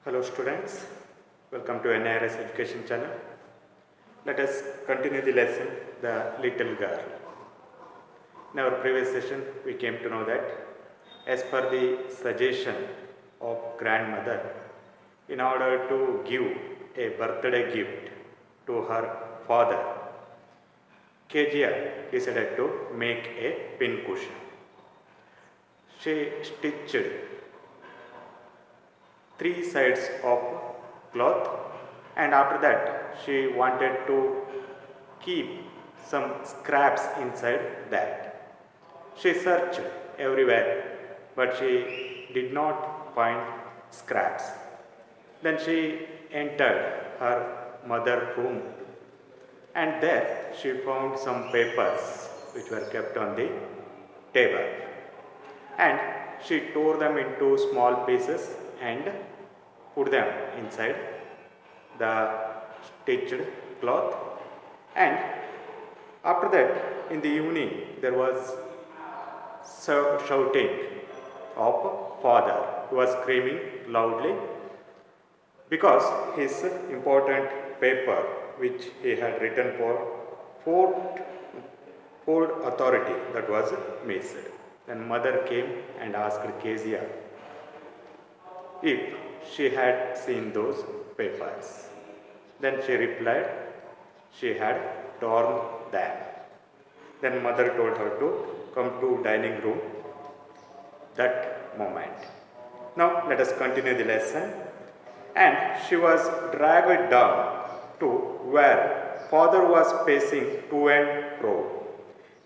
Hello students, welcome to NIRS Education Channel. Let us continue the lesson, The Little Girl. In our previous session, we came to know that as per the suggestion of grandmother, in order to give a birthday gift to her father, Kezia decided to make a pin cushion. She stitched three sides of cloth, and after that she wanted to keep some scraps inside that. She searched everywhere, but she did not find scraps. Then she entered her mother's room, and there she found some papers which were kept on the table, and she tore them into small pieces and put them inside the stitched cloth. And after that, in the evening, there was shouting of father. He was screaming loudly because his important paper which he had written for Port Authority, that was missed. Then mother came and asked Kezia if she had seen those papers. Then she replied she had torn them. Then mother told her to come to dining room that moment. Now let us continue the lesson. And she was dragged down to where father was pacing to and fro,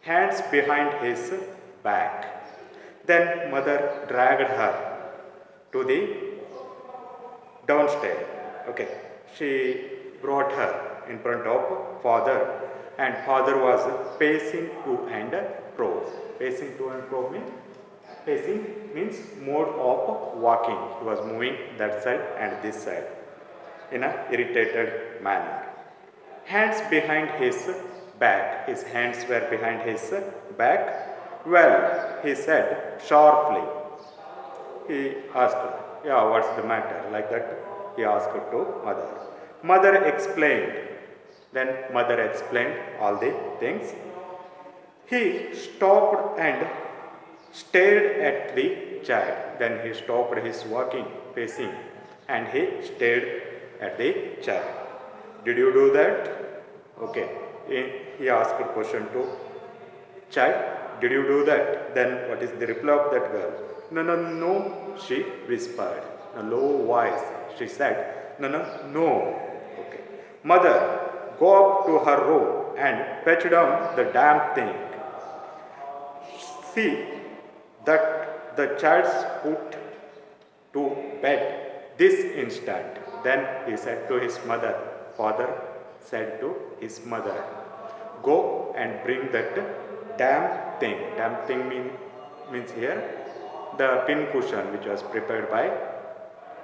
hands behind his back. Then mother dragged her to the downstairs. Okay, she brought her in front of father, and father was pacing to and fro. Pacing to and fro means mode of walking. He was moving that side and this side in a irritated manner. Hands behind his back. His hands were behind his back. Well, he said sharply. He asked, yeah, what's the matter? Like that, he asked to mother. Mother explained. Then mother explained all the things. He stopped and stared at the child. Then he stopped his walking, pacing, and he stared at the child. Did you do that? Okay. He asked a question to child. Did you do that? Then what is the reply of that girl? No, she whispered. In a low voice, she said, no. Okay. Mother, go up to her room and fetch down the damn thing. See that the child's put to bed this instant. Then he said to his mother, father said to his mother, go and bring that damn thing. Damn thing means here the pin cushion which was prepared by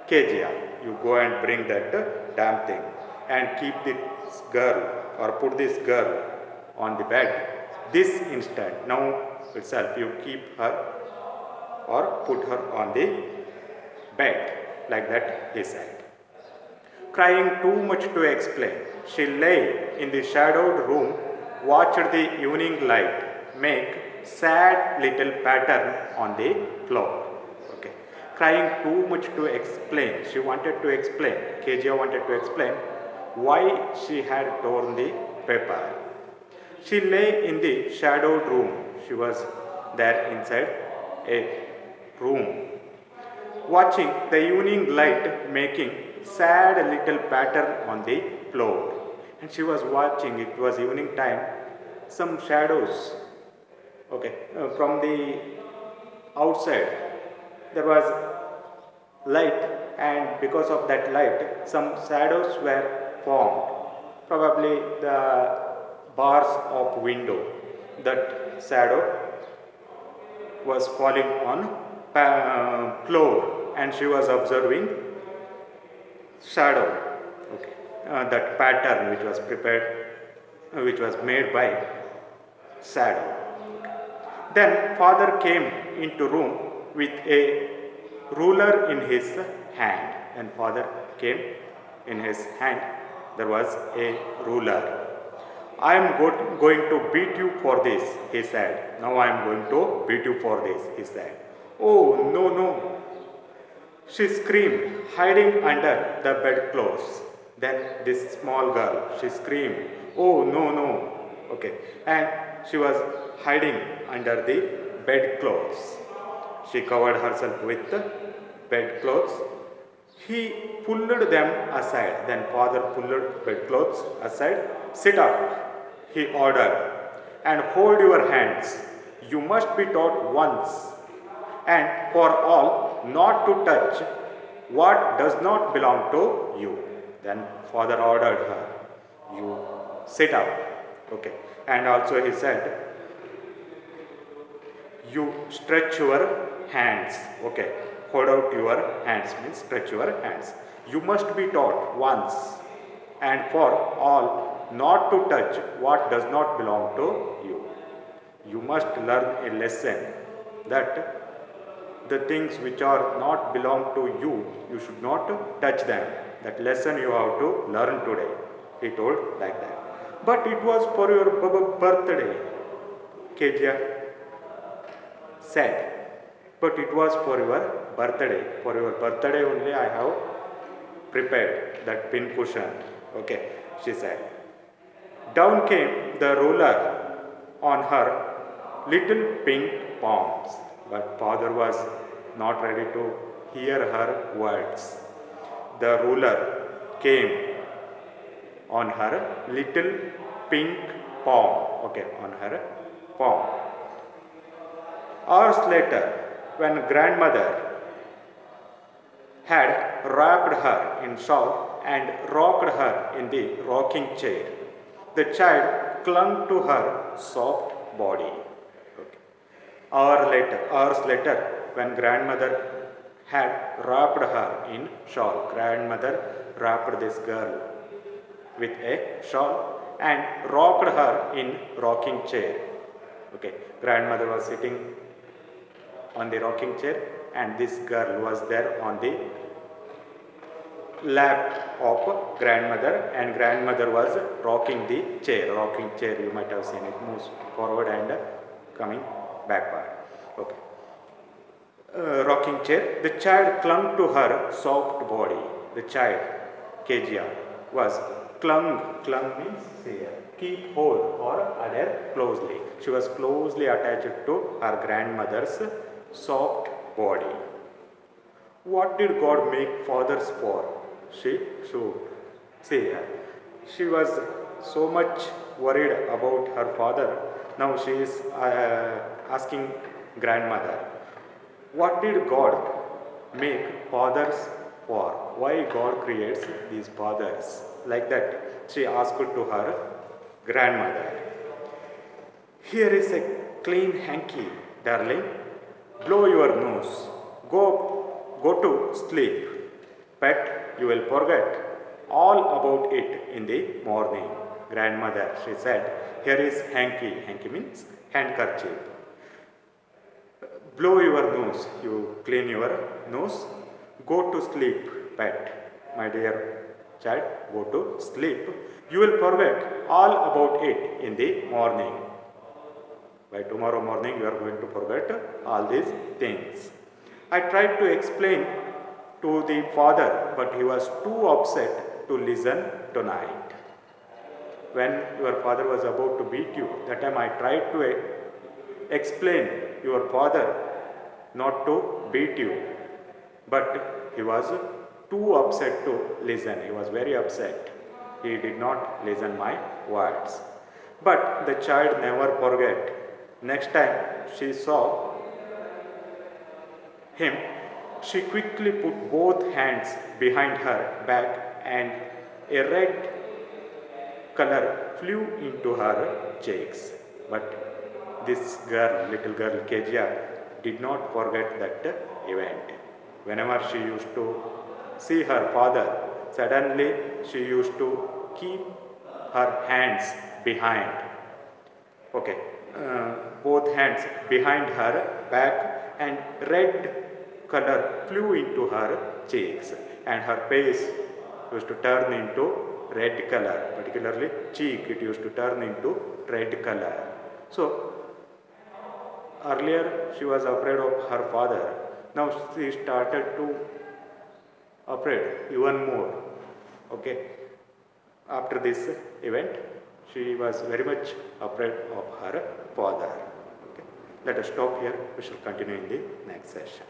Kezia. You go and bring that damn thing and keep this girl or put this girl on the bed this instant. Now itself you keep her or put her on the bed, like that he said. Crying too much to explain, she lay in the shadowed room, watched the evening light make sad little pattern on the floor. Okay. Crying too much to explain. She wanted to explain. Kezia wanted to explain why she had torn the paper. She lay in the shadowed room. She was there inside a room, watching the evening light making sad little pattern on the floor. And she was watching, it was evening time, some shadows. Okay, from the outside there was light, and because of that light some shadows were formed, probably the bars of window. That shadow was falling on floor, and she was observing shadow. Okay, that pattern which was prepared, which was made by shadow. Then father came into room with a ruler in his hand. When father came, in his hand there was a ruler. I am going to beat you for this, he said. Now I am going to beat you for this, he said. Oh, no, no, she screamed, hiding under the bedclothes. Then this small girl, she screamed, oh, no, no. Okay, and she was hiding under the bedclothes. She covered herself with the bedclothes. He pulled them aside. Then father pulled bedclothes aside. Sit up, he ordered, and hold your hands. You must be taught once and for all not to touch what does not belong to you. Then father ordered her, you sit up. Okay. And also he said, you stretch your hands. Okay. Hold out your hands means stretch your hands. You must be taught once and for all not to touch what does not belong to you. You must learn a lesson that the things which are not belong to you, you should not touch them. That lesson you have to learn today. He told like that. But it was for your birthday, Kezia said. But it was for your birthday. For your birthday only I have prepared that pin cushion. Okay, she said. Down came the ruler on her little pink palms. But father was not ready to hear her words. The ruler came on her little pink palm. Okay, on her palm. Hours later, when grandmother had wrapped her in shawl and rocked her in the rocking chair, the child clung to her soft body. Okay. Hours later, when grandmother had wrapped her in shawl, grandmother wrapped this girl with a shawl and rocked her in rocking chair. Okay, grandmother was sitting on the rocking chair and this girl was there on the lap of grandmother, and grandmother was rocking the chair. Rocking chair, you might have seen it moves forward and coming backward. Okay. Rocking chair. The child clung to her soft body. The child, Kezia, was clung means keep hold or adhere closely. She was closely attached to her grandmother's soft body. What did God make fathers for? She should say. She was so much worried about her father. Now she is asking grandmother, what did God make fathers for? Why God creates these fathers? Like that, she asked to her grandmother. Here is a clean hanky, darling. Blow your nose. Go to sleep. But you will forget all about it in the morning. Grandmother, she said, here is hanky. Hanky means handkerchief. Blow your nose. You clean your nose. Go to sleep, pet. My dear child, go to sleep. You will forget all about it in the morning. By tomorrow morning, you are going to forget all these things. I tried to explain to the father, but he was too upset to listen tonight. When your father was about to beat you, that time I tried to explain your father not to beat you, but he was too upset to listen. He was very upset. He did not listen my words. But the child never forget. Next time she saw him, she quickly put both hands behind her back and a red color flew into her cheeks. But this girl, little girl Kezia, did not forget that event. Whenever she used to see her father, suddenly she used to keep her hands behind. Okay, both hands behind her back and red color flew into her cheeks. and her face used to turn into red color, particularly cheek, it used to turn into red color. So earlier she was afraid of her father, now she started to afraid even more. Okay, after this event she was very much afraid of her father. Okay, let us stop here, we shall continue in the next session.